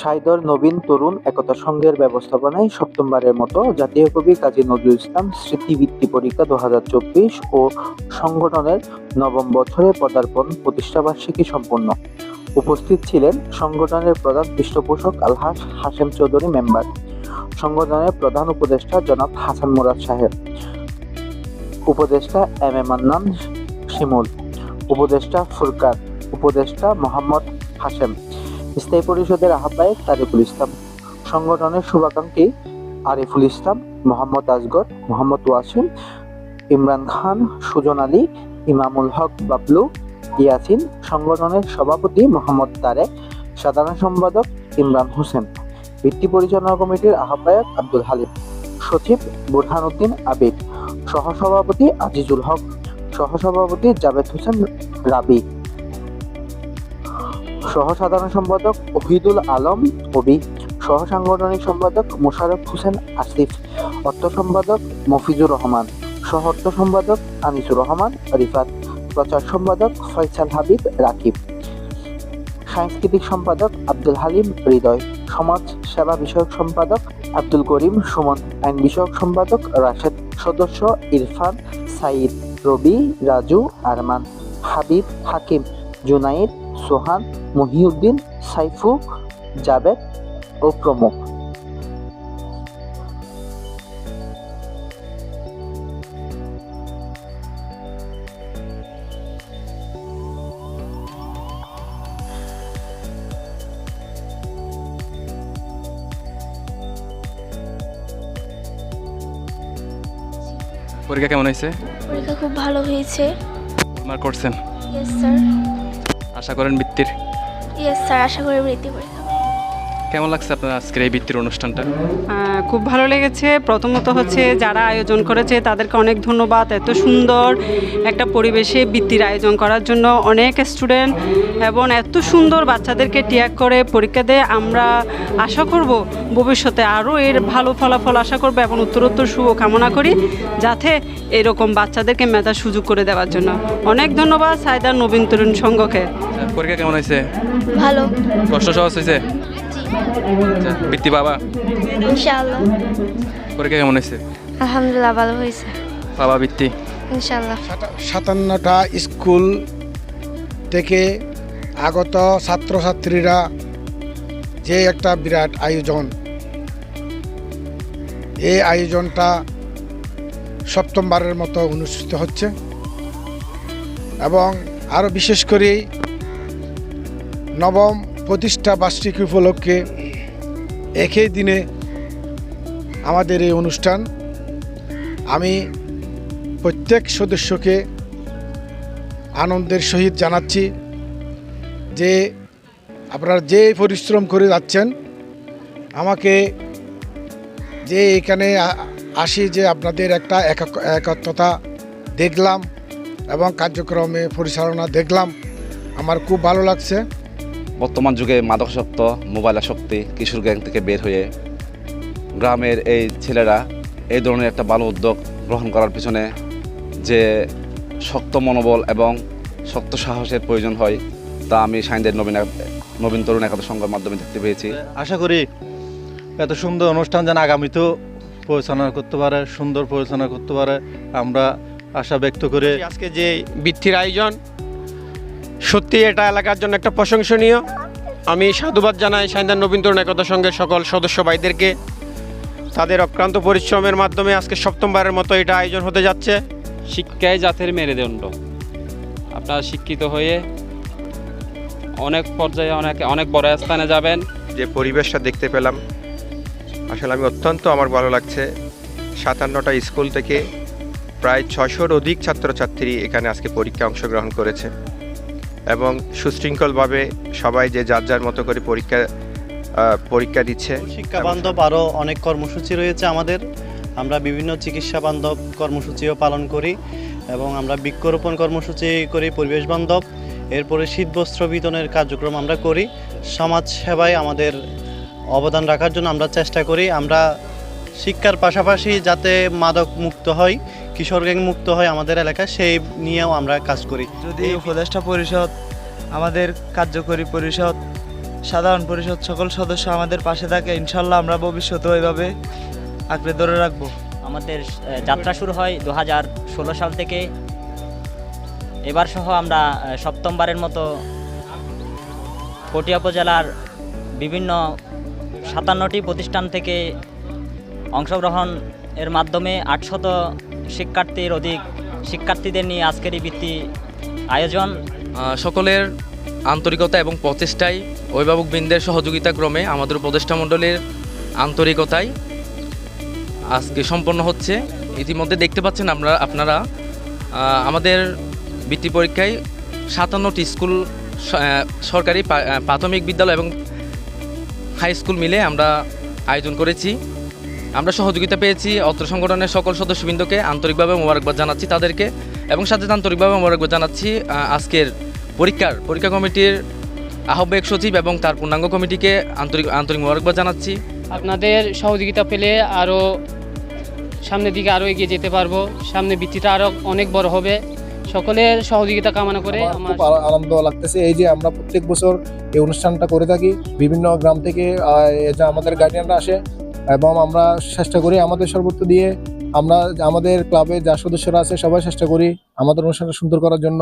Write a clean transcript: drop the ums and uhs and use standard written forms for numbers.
সাইদর নবীন তরুণ একতা সংঘের ব্যবস্থাপনায় সপ্তমবারের মতো জাতীয় কবি কাজী নজরুল ইসলাম স্মৃতিবৃত্তি পরীক্ষা 2024 ও সংগঠনের নবম বছরে পদার্পণ প্রতিষ্ঠাবার্ষিকী সম্পন্ন। উপস্থিত ছিলেন সংগঠনের প্রধান পৃষ্ঠপোষক আলহাজ হাশেম চৌধুরী মেম্বার, সংগঠনের প্রধান উপদেষ্টা জনাব হাসান মুরাদ সাহেব, উপদেষ্টা এম এ মান্নান শিমুল, উপদেষ্টা ফুরকান, উপদেষ্টা মোহাম্মদ হাশেম, স্থায়ী পরিষদের আহ্বায়ক তারিকুল ইসলাম, সংগঠনের শুভাকাঙ্ক্ষী আরিফুল ইসলাম, মোহাম্মদ আসগর, মোহাম্মদ ওয়াসিম, ইমরান খান, সুজন আলী, ইমামুল হক বাবলু, ইয়াসিন, সংগঠনের সভাপতি মোহাম্মদ তারেক, সাধারণ সম্পাদক ইমরান হোসেন, ভিত্তি পরিচালনা কমিটির আহ্বায়ক আব্দুল হালিম, সচিব বুরহানুদ্দিন আবিদ, সহসভাপতি আজিজুল হক, সহসভাপতি জাভেদ হোসেন রাবি, সহ সাধারণ সম্পাদক ওহিদুল আলম অবি, সহ সাংগঠনিক সম্পাদক মোশাররফ হোসেন আসিফ, অর্থ সম্পাদক মফিজুর রহমান, সহ অর্থ সম্পাদক আনিসুর রহমান রিফাত, প্রচার সম্পাদক ফয়সাল হাবিব রাকিব, সাংস্কৃতিক সম্পাদক আব্দুল হালিম হৃদয়, সমাজ সেবা বিষয়ক সম্পাদক আব্দুল করিম সুমন, আইন বিষয়ক সম্পাদক রাশেদ, সদস্য ইরফান, সাইদ, রবি, রাজু, আরমান, হাবিব, হাকিম, জুনাইদ, সোহান, মহিউদ্দিন, সাইফু, জাবেদ ও প্রমুখ। পরীক্ষা কেমন হয়েছে? পরীক্ষা খুব ভালো হয়েছে। মার্ক করছেন? Yes sir. আশা করেন বৃত্তির? ইয়েস স্যার, আশা করি বৃত্তি পরীক্ষা। কেমন লাগছে আপনার আজকের এই বৃত্তির অনুষ্ঠানটা? খুব ভালো লেগেছে। প্রথমত হচ্ছে যারা আয়োজন করেছে তাদেরকে অনেক ধন্যবাদ। এত সুন্দর একটা পরিবেশে বৃত্তির আয়োজন করার জন্য অনেক স্টুডেন্ট এবং এত সুন্দর বাচ্চাদেরকে টিয়াক করে পরীক্ষা দিয়ে আমরা আশা করব ভবিষ্যতে আরও এর ভালো ফলাফল আশা করব এবং উত্তরোত্তর শুভ কামনা করি যাতে এরকম বাচ্চাদেরকে মেধার সুযোগ করে দেওয়ার জন্য। অনেক ধন্যবাদ সাইদার নবীন তরুণ সংঘকে। পরীক্ষা কেমন হয়েছে? ভালো। প্রশ্ন সহজ হয়েছে? বৃত্তি বাবা? ইনশাআল্লাহ। পরীক্ষা কেমন হয়েছে? আলহামদুলিল্লাহ ভালো হয়েছে। বাবা বৃত্তি? ইনশাআল্লাহ। 57টা স্কুল থেকে আগত ছাত্রছাত্রীরা যে একটা বিরাট আয়োজন, এই আয়োজনটা সপ্তমবারের মতো অনুষ্ঠিত হচ্ছে এবং আরও বিশেষ করে নবম প্রতিষ্ঠা বার্ষিকী উপলক্ষে একই দিনে আমাদের এই অনুষ্ঠান। আমি প্রত্যেক সদস্যকে আনন্দের সহিত জানাচ্ছি যে আপনারা যে পরিশ্রম করে যাচ্ছেন, আমাকে যে এখানে আসি যে আপনাদের একটা একত্রতা দেখলাম এবং কার্যক্রমে পরিচালনা দেখলাম, আমার খুব ভালো লাগছে। বর্তমান যুগে মাদকাসক্ত, মোবাইল আসক্তি, কিশোর গ্যাং থেকে বের হয়ে গ্রামের এই ছেলেরা এই ধরনের একটা ভালো উদ্যোগ গ্রহণ করার পিছনে যে শক্ত মনোবল এবং শক্ত সাহসের প্রয়োজন হয় তা আমি সাইদের নবীন তরুণ একতা সংঘের মাধ্যমে দেখতে পেয়েছি। আশা করি এত সুন্দর অনুষ্ঠান যেন আগামীতেও পরিচালনা করতে পারে, সুন্দর পরিচালনা করতে পারে, আমরা আশা ব্যক্ত করে আজকে যে বৃত্তির আয়োজন সত্যি এটা এলাকার জন্য একটা প্রশংসনীয়। আমি সাধুবাদ জানাই সাইদার নবীন তরুণ একতা সংঘের সকল সদস্য ভাইদেরকে। তাদের অক্লান্ত পরিশ্রমের মাধ্যমে আজকে সপ্তমবারের মতো এটা আয়োজন হতে যাচ্ছে। শিক্ষাই জাতির মেরুদণ্ড। আপনারা শিক্ষিত হয়ে অনেক পর্যায়ে অনেক বড় স্থানে যাবেন। যে পরিবেশটা দেখতে পেলাম আসলে আমি অত্যন্ত আমার ভালো লাগছে। 57টা স্কুল থেকে প্রায় 600-র অধিক ছাত্রছাত্রী এখানে আজকে পরীক্ষায় অংশগ্রহণ করেছে এবং সুশৃঙ্খলভাবে সবাই যে যার যার মতো করে পরীক্ষা দিচ্ছে। শিক্ষা বান্ধব আরও অনেক কর্মসূচি রয়েছে আমাদের। আমরা বিভিন্ন চিকিৎসা বান্ধব কর্মসূচিও পালন করি এবং আমরা বৃক্ষরোপণ কর্মসূচি করি পরিবেশ বান্ধব। এরপরে শীতবস্ত্র বিতরণের কার্যক্রম আমরা করি। সমাজ সেবায় আমাদের অবদান রাখার জন্য আমরা চেষ্টা করি। আমরা শিক্ষার পাশাপাশি যাতে মাদক মুক্ত হয়, কিশোর গ্যাং মুক্ত হয় আমাদের এলাকায়, সেই নিয়েও আমরা কাজ করি। যদি উপদেষ্টা পরিষদ, আমাদের কার্যকরী পরিষদ সাধারণ পরিষদ সকল সদস্য আমাদের পাশে থাকে, ইনশাল্লাহ আমরা ভবিষ্যতেও এভাবে আঁকড়ে ধরে রাখবো। আমাদের যাত্রা শুরু হয় 2016 সাল থেকে। এবার সহ আমরা সপ্তমবারের মতো পটিয়া উপজেলার বিভিন্ন 57টি প্রতিষ্ঠান থেকে অংশগ্রহণ এর মাধ্যমে 800 শিক্ষার্থীর অধিক শিক্ষার্থীদের নিয়ে আজকের এই বৃত্তি আয়োজন। সকলের আন্তরিকতা এবং প্রচেষ্টায় অভিভাবকবৃন্দের সহযোগিতা ক্রমে আমাদের উপদেষ্টা মণ্ডলীর আন্তরিকতায় আজকে সম্পন্ন হচ্ছে। ইতিমধ্যে দেখতে পাচ্ছেন আপনারা আমাদের বৃত্তি পরীক্ষায় 57টি স্কুল, সরকারি প্রাথমিক বিদ্যালয় এবং হাই স্কুল মিলে আমরা আয়োজন করেছি। আমরা সহযোগিতা পেয়েছি অত্র সংগঠনের সকল সদস্যবৃন্দকে আন্তরিকভাবে মোবারকবাদ জানাচ্ছি তাদেরকে, এবং সাথে আন্তরিকভাবে মোবারকবাদ জানাচ্ছি আজকের পরীক্ষা কমিটির আহ্বায়ক সচিব এবং তার পূর্ণাঙ্গ কমিটিকে আন্তরিক মোবারকবাদ জানাচ্ছি। আপনাদের সহযোগিতা পেলে আরও সামনের দিকে আরও এগিয়ে যেতে পারবো, সামনে বৃত্তিটা আরও অনেক বড় হবে। সকলের সহযোগিতা কামনা করে আমার খুব আনন্দ লাগতেছে এই যে আমরা প্রত্যেক বছর এই অনুষ্ঠানটা করে থাকি। বিভিন্ন গ্রাম থেকে আমাদের গার্ডিয়ানরা আসে এবং আমরা চেষ্টা করি আমাদের সর্বোচ্চ দিয়ে, আমরা আমাদের ক্লাবে যা সদস্যরা আছে সবাই চেষ্টা করি আমাদের অনুষ্ঠানটা সুন্দর করার জন্য।